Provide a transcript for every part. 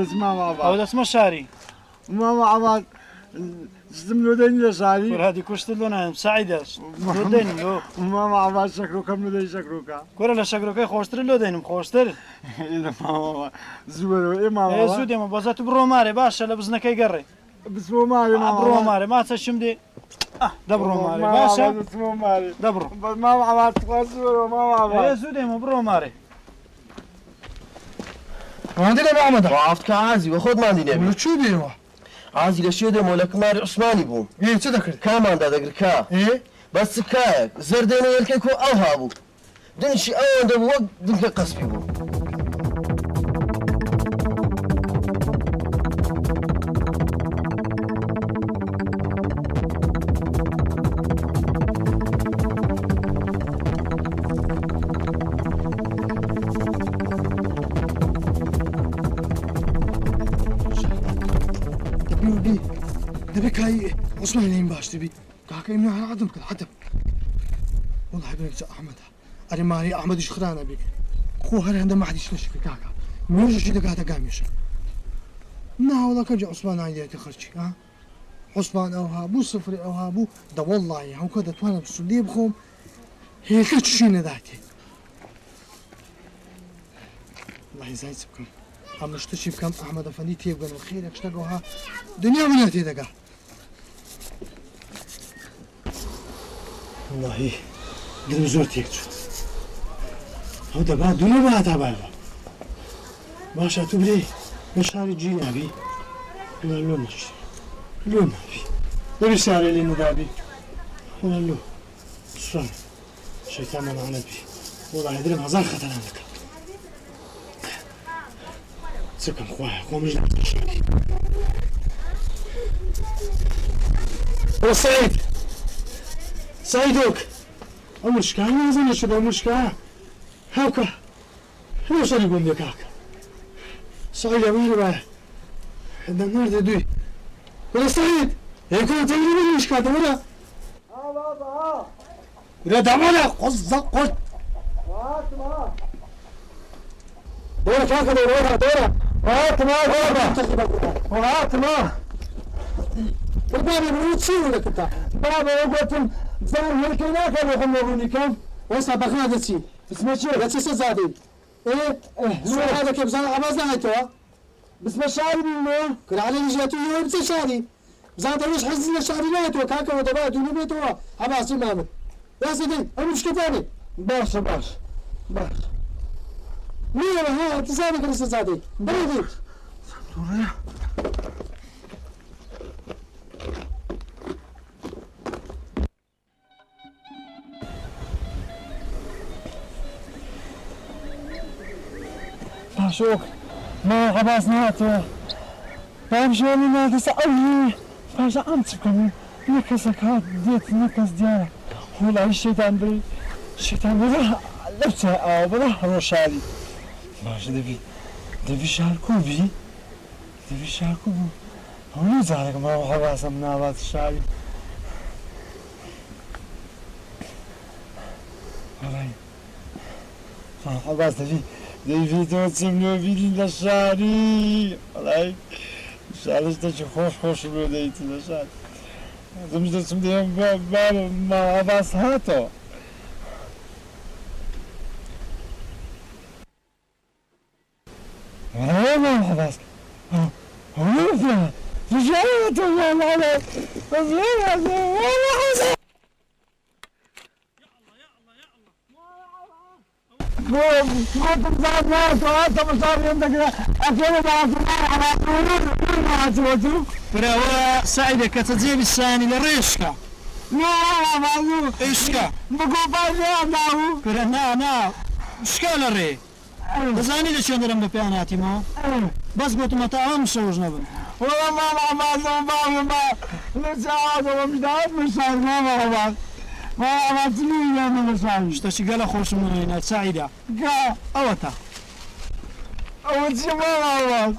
دەچ ماما ئەو عەباس دەچمە شاری ماما عەباس ستم لۆ دەین لە شاری هادی کوشتت لۆ نایم سعیدە لۆ دێنم لۆ ماما عەباس شەکرۆکەم لۆدەی شەکرۆکە کورە لە شەکرۆکەی خۆشتر لۆ دێنم خۆشتر ماما زوو بەرەوە ئێ ماما زوو دێمە بەزات و بڕۆ مارێ باشە لە بزنەکەی گەڕێ بچمۆ مارێ بڕۆ مارێ ماچە شم دێ دەبڕۆ مارێ باشە بچمۆ مارێ دەبڕۆ ماما عەباس خواز زوو بەرەوە ماما عەباس زوو دێمە بڕۆ مارێ ماندی لە محەممەد ڕافتکە ئازی وە خۆت ماندی نێ لە چوو بێەوە ئازی لە شێ دێمەوە لە کماری عوسمانی بووم چ دەکرد کاماندا دەگرکا بەس چکایەک زەردێنە هێلکەی کۆ ئەو هابوو دنیشی ئەوەندە بوو وەک دنکە قەسپی بوو دەبێ کای عوسمان لێم باش دەبی کاکە ئێمە هەڵعەدم کرد حەدەم وەڵڵاهی بنێکچە ئەحمەدە ئەرێ ماری ئەحمەدیش خرانە بێ خۆ هەر هەندە مەحدیش نەشکە کاکە مێژەشی دەگاتە گامێشە ناوەڵەکە جە عوسمان نایدێتە خەرچی ها عوسمان ئەو هابوو سفری ئەو هابوو دەوەڵڵاهی هەوکە دەتوانم سو لێ بخۆم هێلکە چشی نەداتێ وڵڵاهی زای چ بکەم ئەم شتەشی بکەم ئەحمەد ئەفەندی تێبگەن و خێرێک شتەگەوها دنیا منە تێدەگا واللهی دلم زۆر تێک چوت ئەو دەبا دوونە بە هاتا بایەوە باشە تو برێ بە شاری جی نابی لۆ نەشت لۆ نابی دەبی شارێ لێ نەدابی وڵا لۆ سوان شەیتان مەلعنەت بی وڵڵاهی دلم هەزار خەتەران دەکەم چکەم خوایە خۆمش ناتە شاری سعید سعیدۆک ئەو مشکای نازانێت چ بە مشکایە هاوکە هەموو شەری بووم بێ کاکە سعید ئەمەرە بایە دەمەردە دوی وەرە سعید هێکۆ تەگری بەری مشکاتە وەرە وەرە دامەرە قۆزە قۆز دۆرە کاکە دۆرە دۆرە هاتما هاتما بابا بروت شو لك انت بابا وقتم زمان هيك هناك انا غمروني كم وصل بغداد شي اسمه شو لا تنسى زادي ايه هذا كيف زاد عباس نهايته بس ما شاري منه كل علي جاتو يوم بس شاري زاد مش حزن شاري نهايته كاكا ودبات ونبيته عباس امامك يا سيدي انا مش كتاني باش باش باش مين ها تزادك لسه زادي بريدي شوك ما عباس ناتو بامشي ما تسألني فاجأ أمسكم نكسك هاد ديت نكس ديالك ولا الشيطان بري الشيطان بري لبسه أو بروح روشالي باش دبي شاركوبي دبي شاركوبي هو زعلك ما هو عباس من عباس الشعبي والله عباس دبي توصل له فيدي للشاري والله شارش تشي خوش له ديت للشاري زمش تسم ديهم باب ما عباس هاتو والله عباس هو فيها رجعت والله عليك والله براوە سعیدە کە تەجێبی سانی لە ڕێشکە عشکە کرە نا شکا لە ڕێ دەزانی لە چێن دەرم بە پێیاناتیمەوە بەس گوتمە تا ئەم شەوژ نەبن شتەی گەلە خۆشم منێنە سعیدە ئەوە تا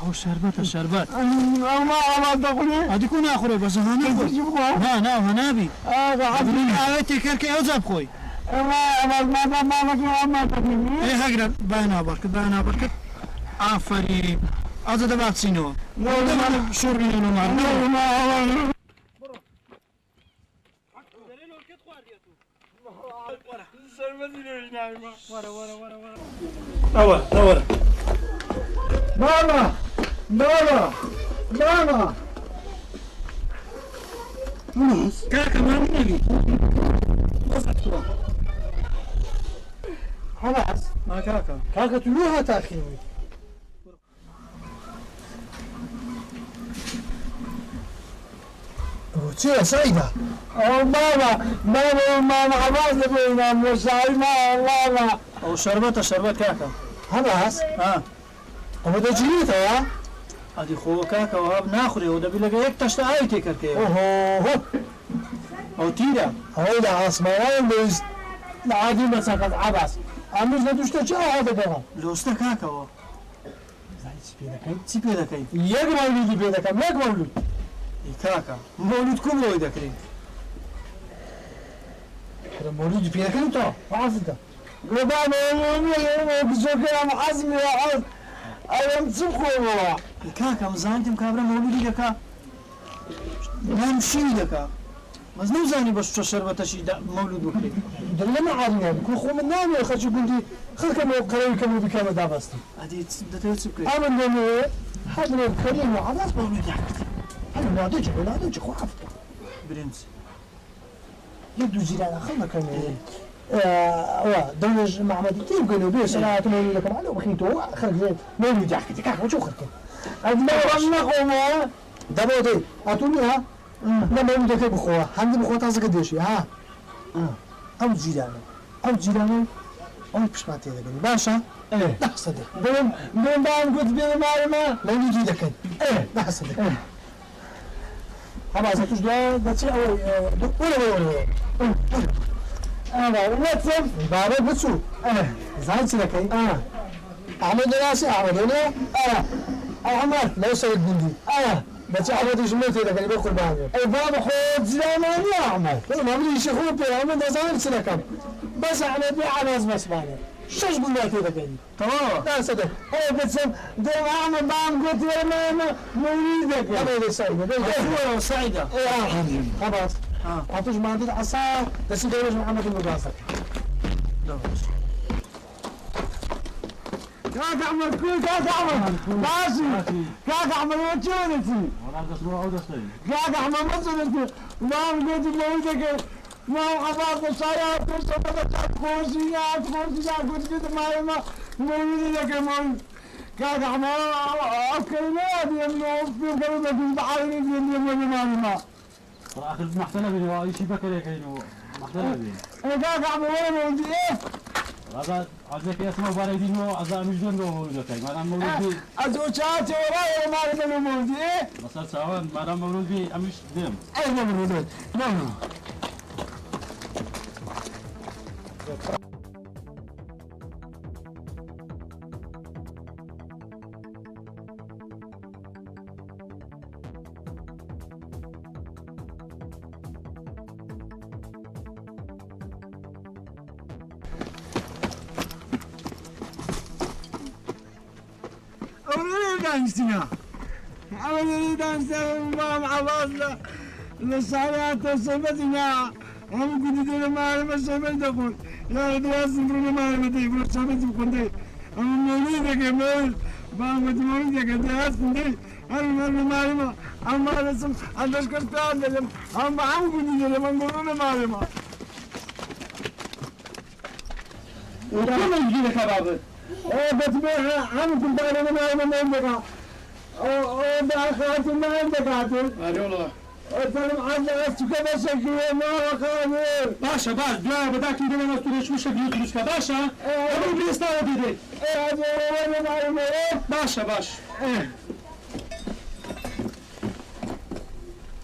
ئەو شەربەتە شەربەت ئەدیکو ناخۆڕێ بە زەهانە نا هەنابی ئاوێت تێکەرکە ئەوجا بخۆی هەگرە بای نابڕ کرد ئافەری از دبات سینو دبات شور بینو مار دور ماما ماما ماما كاكا ما منبي خلاص ما كاكا كاكا تلوها تاخيني وشو سعيدة أو ماما عباس لبينا مشاعر ماما او شربت كاكا خلاص وبدأ جريته يا ادي خو كاكا وهاب ناخري ودا بيلقى يك تشتا اي تيكر كي اوه او تيرا هيدا عصمان بس العادي مسكت عباس عمش لا تشتكي هذا كمان لو استا كاكا و تي بيدا كاي يك مولود بيدك يك مولود اي كاكا مولود كم لو يدكري مولود بيدك انت عارفك ربما بزوجي انا عزمي يا عز انا مسكوا كاكا مزانتم كابرا مولودي دكا نمشي دكا بس نو زاني بس شربت شي مولود بكري دلنا عادي كل خو من نام يا خشي قلت خلكم قريب كم بكم دابستي ادي دتو بكري انا من هذا الكريم وعباس مولود يحكي انا ما ادري خو عرفت برنس يبدو جيران خلنا كان دونج محمد تيب قالوا بيه صلاة مولود لكم على وخيتو خلك زين مولود يحكي كاك وشو خلك ما رنقوا دابا اتوني لا مولود كيف بخوا عندي بخوا تازك قديش ها او جيران او بشماتي ذاك باشا ايه لا صدق دون قلت بيه ما مولود يدك ايه لا صدق خلاص تجدا بس ولا واتساب بابا بتشو زعلت لك احمد راسي احمد هنا احمد لو سويت بندي بس احمد ايش ملتي لك اللي باكل بعده اي بابا خود زمان يا احمد ما بدي شيخ يا احمد زعلت لك بس احمد بيع بس بعده شوش قلنا كذا كذي تمام لا صدق هو بتسم دوم احمد بام قلت يا ماما مولدك انا اللي سعيده صورة سعيدة خلاص عطوش ما عندي عصا بس يدورش محمد المقاصد كاك احمد كاك احمد ماشي كاك احمد وجونتي كاك احمد وجونتي ما قلت مولدك ما عباس الشايات وصبت كوشيات قلت كده ما مولدك مولد كاك احمد كلمات يمنو في كلمة في البحر يمنو اخر محتلة بينه اي شيء بكره كاينو محتلة بينه كاك احمد وين ولدي ايه هذا عزك اسمه باردينو هذا مش دون مولود كاين ما مولود بي ازوجاتي وراي ما انا مولدي ايه بس سواء ما مولود بي مش دم ايه مولود نعم دانسنا عملي دانسنا مام عباس للصالات وصبتنا هم قد يدير ما ما صبت دخول يا دواس برنا ما ما تقول صبت بكون هم مولدك يا مول بام مولدك يا دواس دي هم ما ما رسم عندك كرتان لهم هم قد يدير ما نقولنا ما وكم يجي لك بابا بتبيع هم كنت انا ما عندك او باخات ما عندك عاتل والله فلم عندنا كذا شكل ما خير باشا باشا بدك يدير لنا تروش مش بيوتروش باشا ابو بريستاو ديدي هذا وين معلومه باشا باشا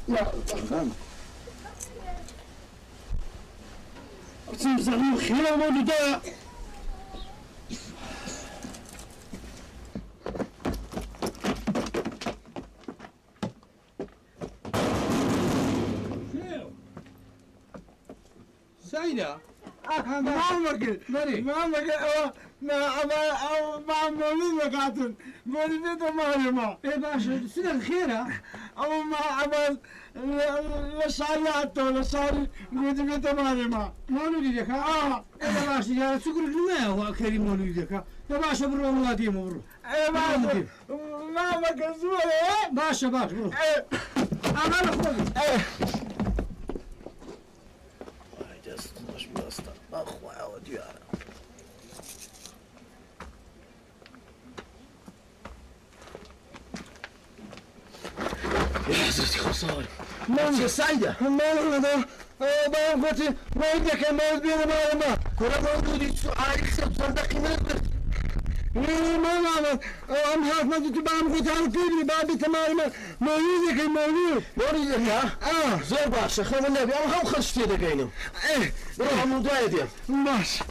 لا فهم تمسحوا خير مولده سعيدة ما عمرك مع مولد قاتل مولد مهرمة ايه باشا سنة خيرة أو مع عمل لشاري عطو لشاري مولد مهرمة مولودك ها ايه باشا يا سكرك ما هو كريم مولودك يا باشا برو ولادي برو أي ما مكسور إيه باشا برو انا اخوي هاي مش بسطة أخوة عود يا حضرتي خسارة يا سعيدة ما هذا ما قلت ما يدك ما يدينا ما كرة موجودة سؤال صدقي من البرد ما نعمل ام هات ما تبغى قلت على كبري بابي تمام مولودك المولود مولدك ها؟ زور باشا خير النبي أنا هم خرجت يدك عينهم ايه روح من دوايدين ماشي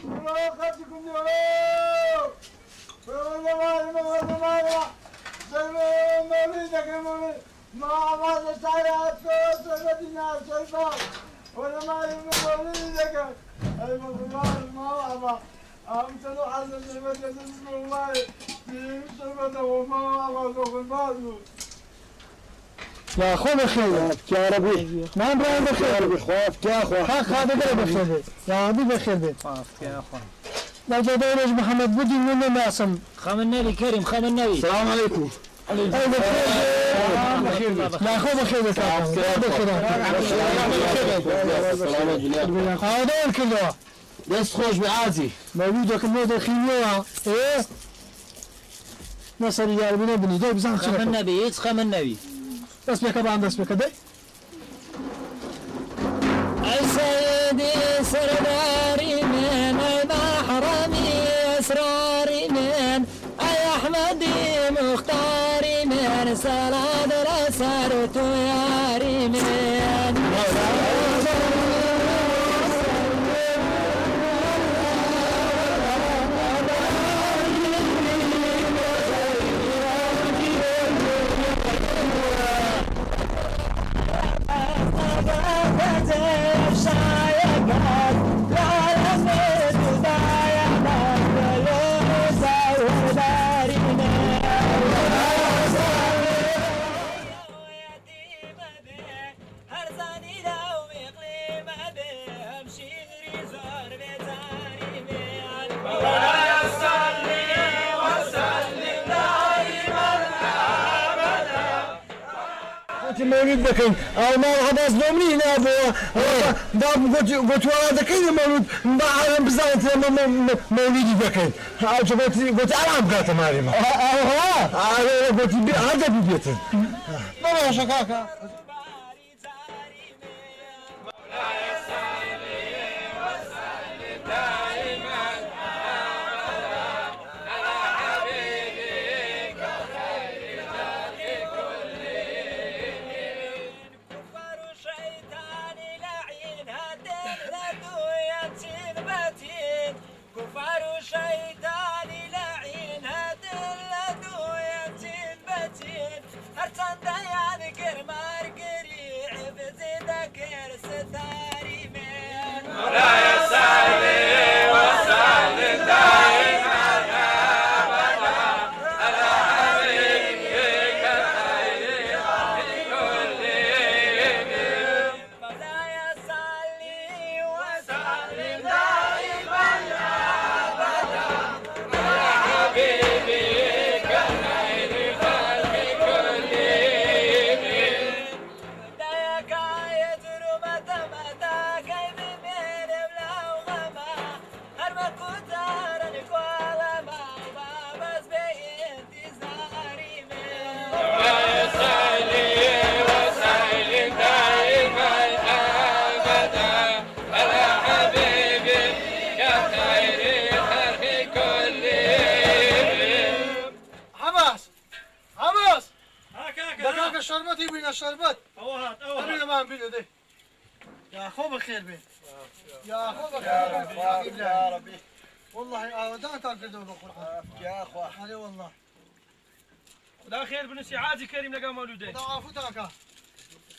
الله يخليكم يا مولدك مولد ما ما سايات سيدنا سيدنا ولا ما مولدك أي ما أمثل حسن المجلس اسم الله في شربته وما أمره المال يا اخو بخير يا ربي ما نبغى بخير خوفك يا اخو حق هذا بخير يا ربي بخير خوفك يا اخوان لا جدولج محمد بدي من الناس خام النبي كريم خام النبي السلام عليكم لا اخو بخير هذا كله بس خوش بعازي مولودك الموضة خيوة ايه نصر يا ربي نبني ده بزان خام النبي خام النبي بس بك بعد بس بك ده أي سيدي سرداري من أي محرمي أسراري من أي أحمدي مختاري من سلاد رسالت ياري من مولود بكين او ما هذا زومني هنا باب قلت ولد كين مولود ما بزاف مولودي بكين قلت العب قالت مريم قلت هذا بيتي ما شكاكا شربتي بينا شربت اوهات أنا ما بينا ده يا أخو بخير بي يا أخو بخير يا ربي والله ده تاكلوا بالقرآن يا أخوة علي والله ولا خير بنسي عادي كريم لقى مولودين ودا عافوتك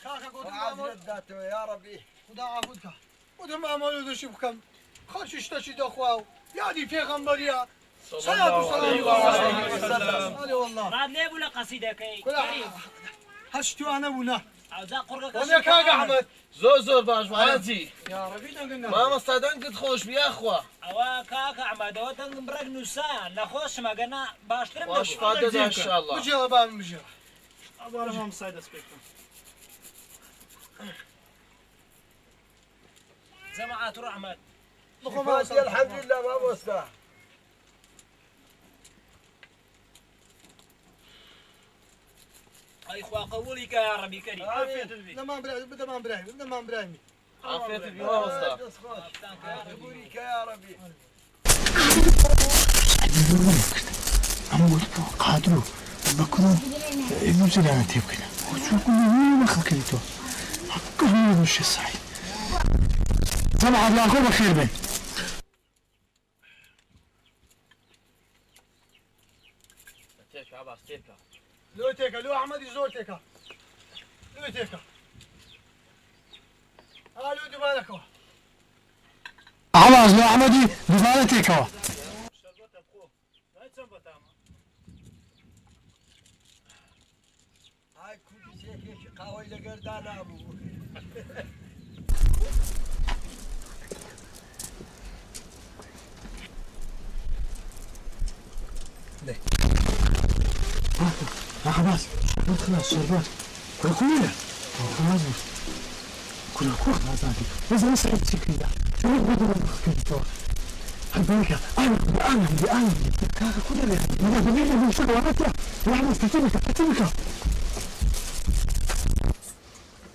كاكا قلت وعاد رداته يا ربي ودا عافوتك ودا ما مولود شوف كم خرج اشتشي دخواو يعني في غنبريا صلى الله عليه وسلم. هذه والله بعد ليه ولا قصيدة كي كلها هشتو انا ونا عاوزا قرقة وانا كاك احمد زور باش عادي يا ربي دنقنا ما مستعدن قد خوش بيا اخوة أوا كاك أحمد أو تنبرق نسان نخوش ما قلنا باشترم واش فاتت ان شاء الله مجرى باب مجرى أبغى ما مصيد أسبيكم جماعة أحمد الحمد لله ما وصلنا أي إخوة قولك يا ربي كريم عافية البيت دمان براهيم دمان براهيم دمان براهيم عافية البيت ما وصلنا قولك يا ربي أمور قادرو بكرو يبوزل أنا تبكنا وشو كل ما خلقته حقه مش صحيح طبعا لا أقول بخير بي تيكا عباس تيكا لو تيكا لو احمد يزور تيكا لو تيكا لو دبالك عواز لا عمدي دفالة تيكوا هاي كل شيء قهوة لقردان ابو عباس شربات خلاص شربات كلها خلاص كلها خلاص هذه لازم نسعد الشكل ده شو بدنا نخكي البركة أنا كذا كل اللي ما بدنا من شغل وقتها واحد استتبك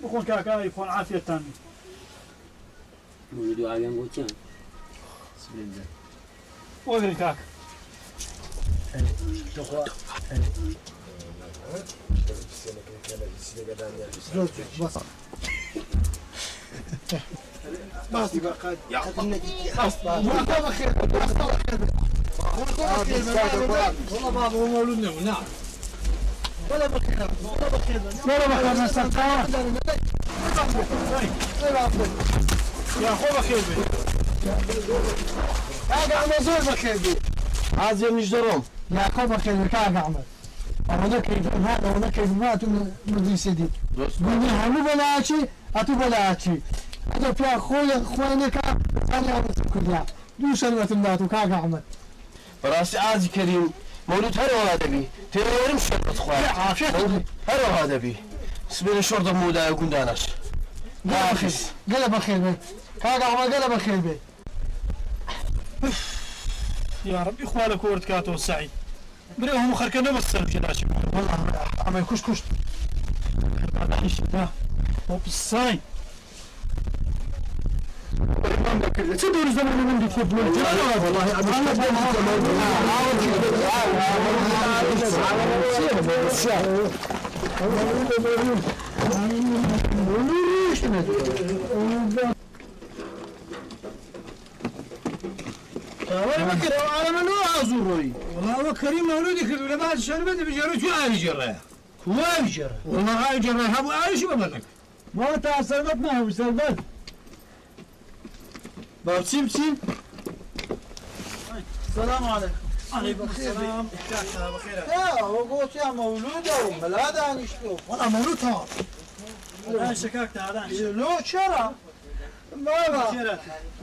بخون كاكا يكون عافية تاني مولدو عالم قوتين وذن كاك بس بقى يا والله بابا هو مولودنا هنا ولا بخير يا أخو بخير بي هذا عم زور بخير بي عايز ينجدرهم يا أخو بخير بي كاك عمل أولا كيف هذا أولا كيف ما تمدي سيدي قلنا همو بلاچي أتو بلاچي هذا في أخوانك أنا أبص كلها دو شربة مداتو كاك عمل براسي عازي كريم مولود هرو هذا بي تيرم شرط خوات عافية هرو هذا بي سبيل شرطة مودا يقول داناش قلب بخير بي كاك عمل قلب بخير بي يا ربي إخوالك ورد كاتو السعيد بريهم خركنا بس الجلاشي والله عمل كشكش بعد عيش ده هو بالصاي تدور الزمن من دي تبلو والله على من هو أزوري والله هو كريم مولودي كذا ولا بعد شربت بجرة شو عايش جرة هو عايش جرة والله عايش جرة هو عايش بمنك ما تعصبت معه سلبت باب سيم السلام عليكم عليكم السلام كاكا بخير يا وقوت يا مولودة وملاذا نشوف والله مولودها أنا شكاكت هذا لو شرى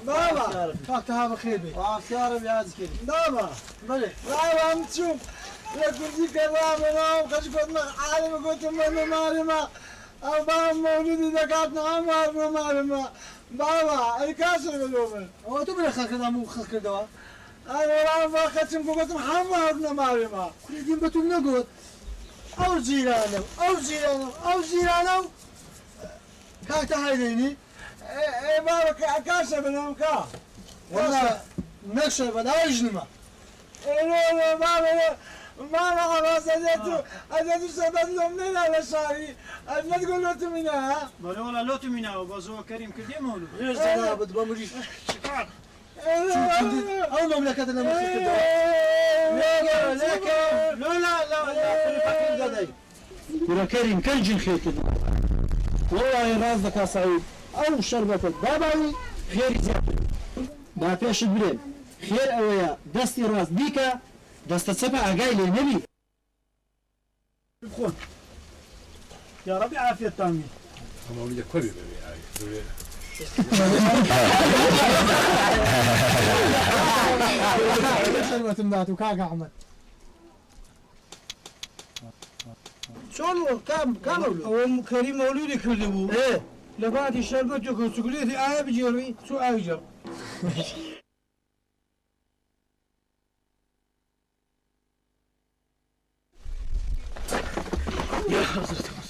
بابا فاكتها بخير بي يا رب يا زكي بابا بلي بابا عم تشوف لا كنت كلامنا وخش قلنا عالم قلت من مالما بابا مولودي ذكرتنا عمر مالما بابا اي كاسر بالومن هو تبغى خلق كذا مو خلق كذا انا ما ختم قلت محمد مالما كل دين بتقول نقول او زيرانو كاكتا هايديني ايه بابا كاسر بالومكا والله نكسر بلا يجنما ايه بابا ما خلاص أجدت سبب لهم على شعري لا تقول له تمينها بل والله لو تمينا وبازو كريم كردي مولود ليش أنا بتبغى شكرا أو مملكة المسلمين لا ولا كريم كل جن خير كده والله رازقك يا سعيد او شربة بابا خير زيادة با پێشت برێن خێر ئەوەیە دەستی ڕاست بیکە دەستە چەپە ئاگای لێ نەبی بخون يا ربي عافية تامي شربة مدات وكاك أحمد شلون كم هو كريم مولودي كله ايه لباتي شربتك وسكريتي آية بجيري شو أيجر يا حضرة